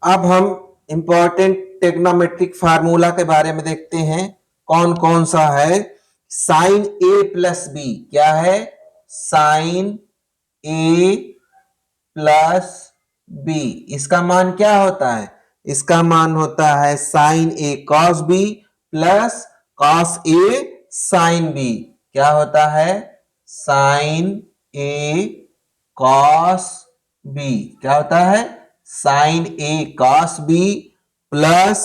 अब हम important trigonometric formula के बारे में देखते हैं। कौन कौन सा है? साइन ए प्लस बी क्या है? साइन ए प्लस बी, इसका मान क्या होता है? इसका मान होता है sine A cos B plus cos A sine B. क्या होता है? साइन ए कॉस बी क्या होता है? Sine A cos B plus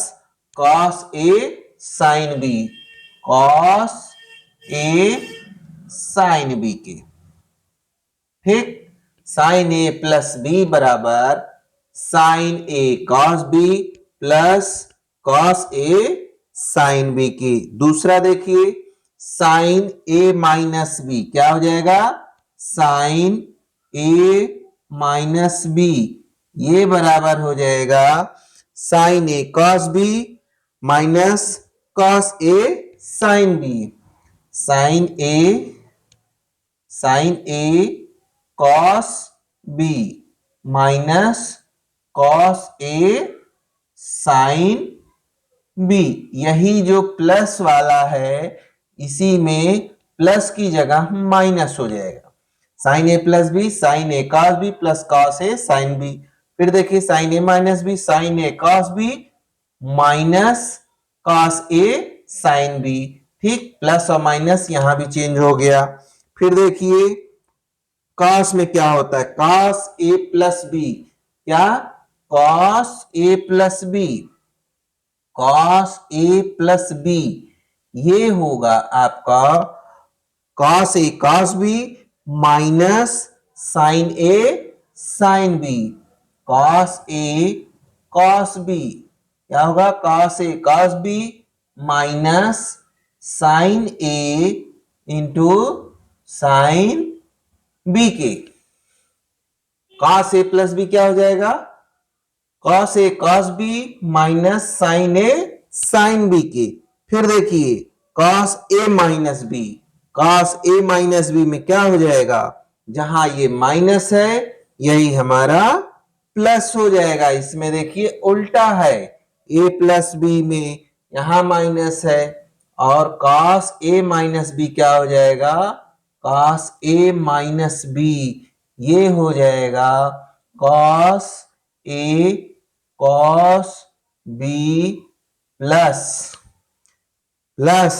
cos A sine B, cos A sine B के। ठीक, साइन ए प्लस बी बराबर sine A cos B plus cos A sine B की। दूसरा देखिए, साइन ए माइनस बी क्या हो जाएगा? साइन ए माइनस बी, ये बराबर हो जाएगा sign A cos B minus cos A sine B. Sine A cos B minus cos A sine B, यही जो प्लस वाला है इसी में प्लस की जगह माइनस हो जाएगा। Sign A plus B sine A cos B plus cos A sine B. फिर देखिए sign A minus B sine A cos B minus cos A sine B. ठीक, प्लस और माइनस यहां भी चेंज हो गया। फिर देखिए कॉस में क्या होता है? कॉस ए प्लस बी क्या? Cos A plus B, cos A plus B, ये होगा आपका cos A cos B minus sine A sine B. Cos A cos B क्या होगा? Cos A cos B minus sine A into sine B के। Cos A plus B क्या हो जाएगा? Cos A cos B minus sine A sine B के। फिर देखिए cos A minus B, cos A minus B में क्या हो जाएगा? जहां ये माइनस है यही हमारा प्लस हो जाएगा। इसमें देखिए उल्टा है, ए प्लस बी में यहां माइनस है और कॉस ए माइनस बी क्या हो जाएगा? कॉस ए माइनस बी, ये हो जाएगा cos A cos B plus plus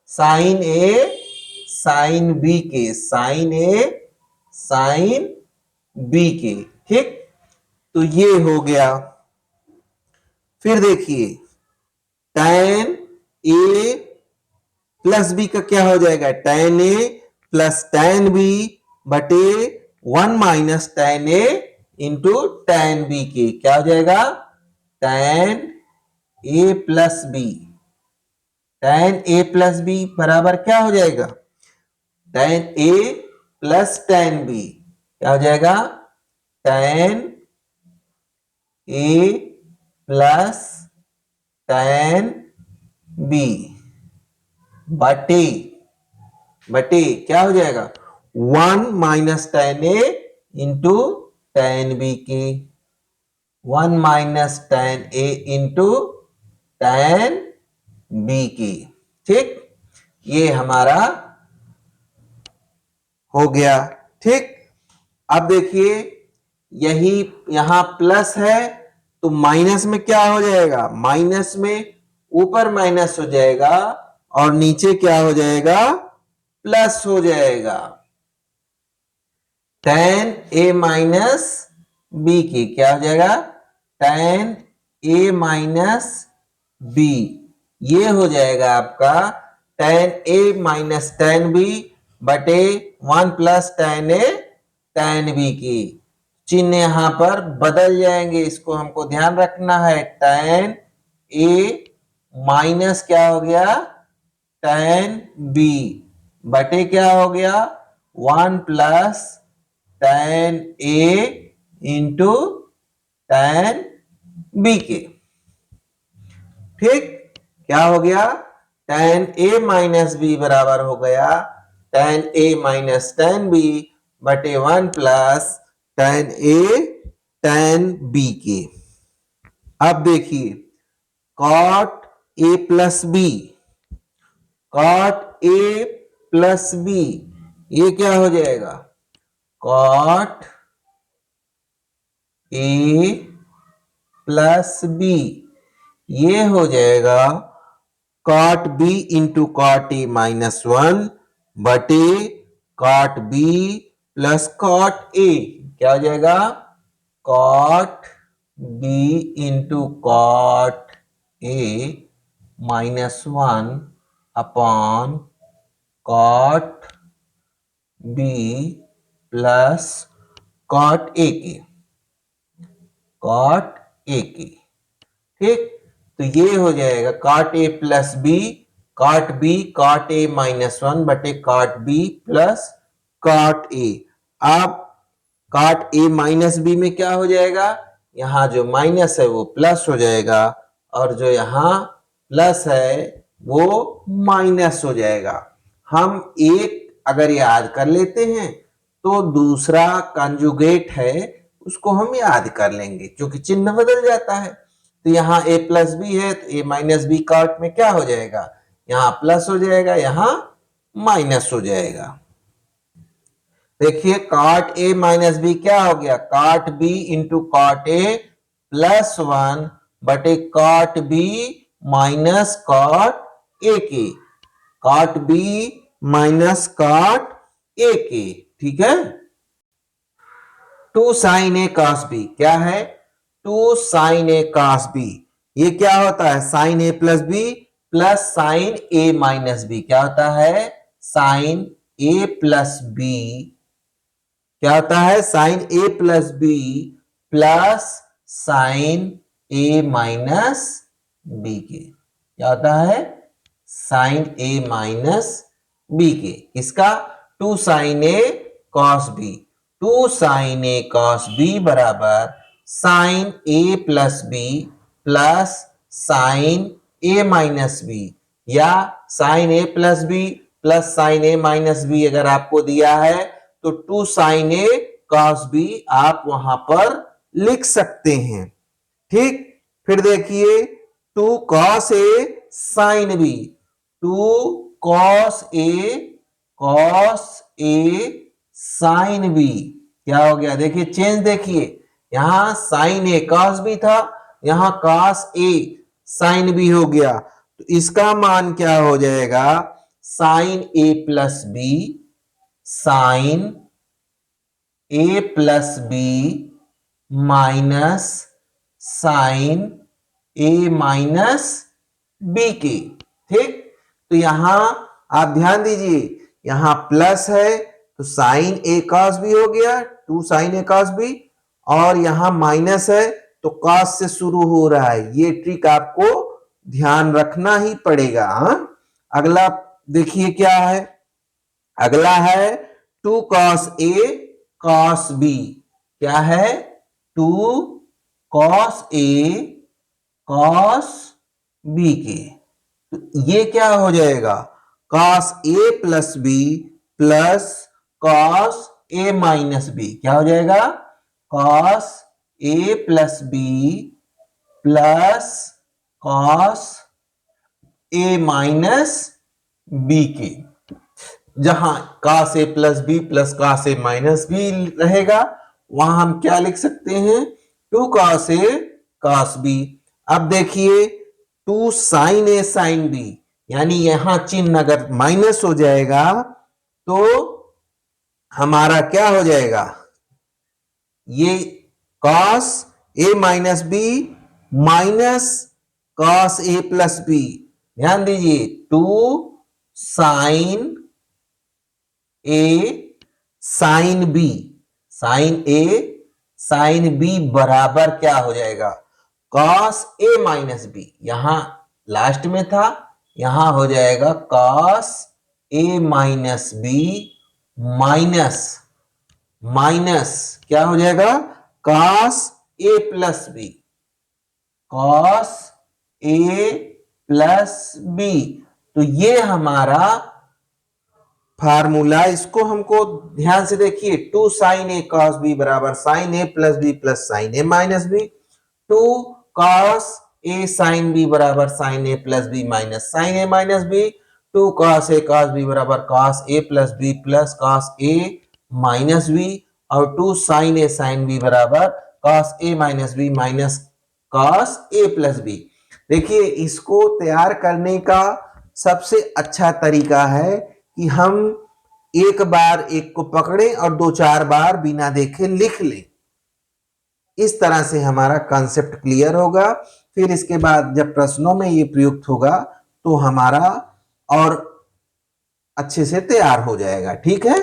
sine A sine B के, साइन ए साइन बी के। ठीक, तो ये हो गया। फिर देखिए tan ए प्लस बी का क्या हो जाएगा? tan ए प्लस tan बी बटे 1 माइनस tan ए इंटू tan बी के। क्या हो जाएगा? tan ए प्लस बी, tan ए प्लस बी बराबर क्या हो जाएगा? tan ए प्लस tan बी क्या हो जाएगा? tan ए प्लस tan बी बटे बटे क्या हो जाएगा? 1 माइनस tan ए इंटू tan बी की, 1 माइनस tan ए इंटू tan बी की। ठीक, ये हमारा हो गया। ठीक, अब देखिए यही यहां प्लस है तो माइनस में क्या हो जाएगा? माइनस में ऊपर माइनस हो जाएगा और नीचे क्या हो जाएगा? प्लस हो जाएगा। tan ए माइनस बी की क्या हो जाएगा? tan ए माइनस बी, ये हो जाएगा आपका tan A minus tan B बटे 1 plus tan A tan B की। चिन्ह यहां पर बदल जाएंगे, इसको हमको ध्यान रखना है। tan ए माइनस क्या हो गया? tan बी बटे क्या हो गया? 1 प्लस tan ए इंटू tan बी के। ठीक, क्या हो गया? tan ए माइनस बी बराबर हो गया tan A minus tan B बटे 1 plus tan A tan B के। अब देखिए cot A plus B, cot A plus B, ये क्या हो जाएगा, कॉट ए प्लस बी, ये हो जाएगा cot B into cot A minus one बटे cot B plus cot A, क्या हो जाएगा, cot B into cot A minus one upon cot B plus cot A के, कॉट ए की, ठीक। तो ये हो जाएगा cot A plus B, cot B cot A minus one बटे cot B plus cot A. अब कॉट ए माइनस बी में क्या हो जाएगा, यहां जो माइनस है वो प्लस हो जाएगा और जो यहां प्लस है वो माइनस हो जाएगा। हम एक अगर याद कर लेते हैं तो दूसरा कंजुगेट है उसको हम याद कर लेंगे, क्योंकि चिन्ह बदल जाता है। तो यहाँ a प्लस बी है तो a माइनस बी कॉट में क्या हो जाएगा, यहाँ प्लस हो जाएगा, यहाँ माइनस हो जाएगा। देखिए कॉट a माइनस बी क्या हो गया, cot b into cot a plus one बटे cot b minus cot a के, cot b minus cot a के, ठीक है। Two sine A cos B क्या है, two sine A cos B, ये क्या होता है, sine A plus B plus sine A minus B, क्या होता है, साइन ए प्लस बी, क्या होता है, sine A plus B plus sine A minus B के, क्या होता है, साइन ए माइनस बी के, इसका two sine A cos B, two sine A cos B बराबर sine A plus B plus sine A minus B, या sine A plus B plus sine A minus B अगर आपको दिया है तो two sine A cos B आप वहां पर लिख सकते हैं, ठीक। फिर देखिए two cos A sine B, two cos A sine B, क्या हो गया, देखिए चेंज, देखिए यहां साइन ए कॉस बी था, यहां कॉस ए साइन बी हो गया, तो इसका मान क्या हो जाएगा, sign A plus B, sine A plus B minus sine A minus B की, ठीक। तो यहां आप ध्यान दीजिए, यहां प्लस है तो साइन ए कॉस बी हो गया, two sine A cos B, और यहां माइनस है तो कॉस से शुरू हो रहा है, ये ट्रिक आपको ध्यान रखना ही पड़ेगा। अगला देखिए क्या है, अगला है two cos A cos B, क्या है, two cos A cos B के, तो ये क्या हो जाएगा, cos A plus B plus cos A minus B, क्या हो जाएगा, cos A plus B plus cos A minus B के, जहां cos A plus B plus cos A minus B रहेगा वहां हम क्या लिख सकते हैं, two cos A cos B. अब देखिए two sine A sine B, यानी यहां चिन्ह अगर माइनस हो जाएगा तो हमारा क्या हो जाएगा, ये cos A minus B minus cos A plus B, ध्यान दीजिए two sine A sine B, sine A sine B बराबर क्या हो जाएगा, कॉस ए माइनस बी, यहां लास्ट में था, यहां हो जाएगा cos A minus B minus minus क्या हो जाएगा, cos A plus B, cos A plus B. तो ये हमारा फार्मूला, इसको हमको ध्यान से देखिए, two sine A cos B बराबर sine A plus B plus sine A minus B, two cos A sine B बराबर sine A plus B minus sine A minus B, 2 cos A cos B बराबर cos A plus B plus cos A minus B, और 2 sine A sine B बराबर cos A minus B minus cos A plus B. देखिए, इसको तैयार करने का सबसे अच्छा तरीका है कि हम एक बार एक को पकड़ें और 2-4 बार बिना देखे लिख लें। इस तरह से हमारा कॉन्सेप्ट क्लियर होगा। फिर इसके बाद जब प्रश्नों में ये प्रयुक्त होगा तो हमारा और अच्छे से तैयार हो जाएगा। ठीक है।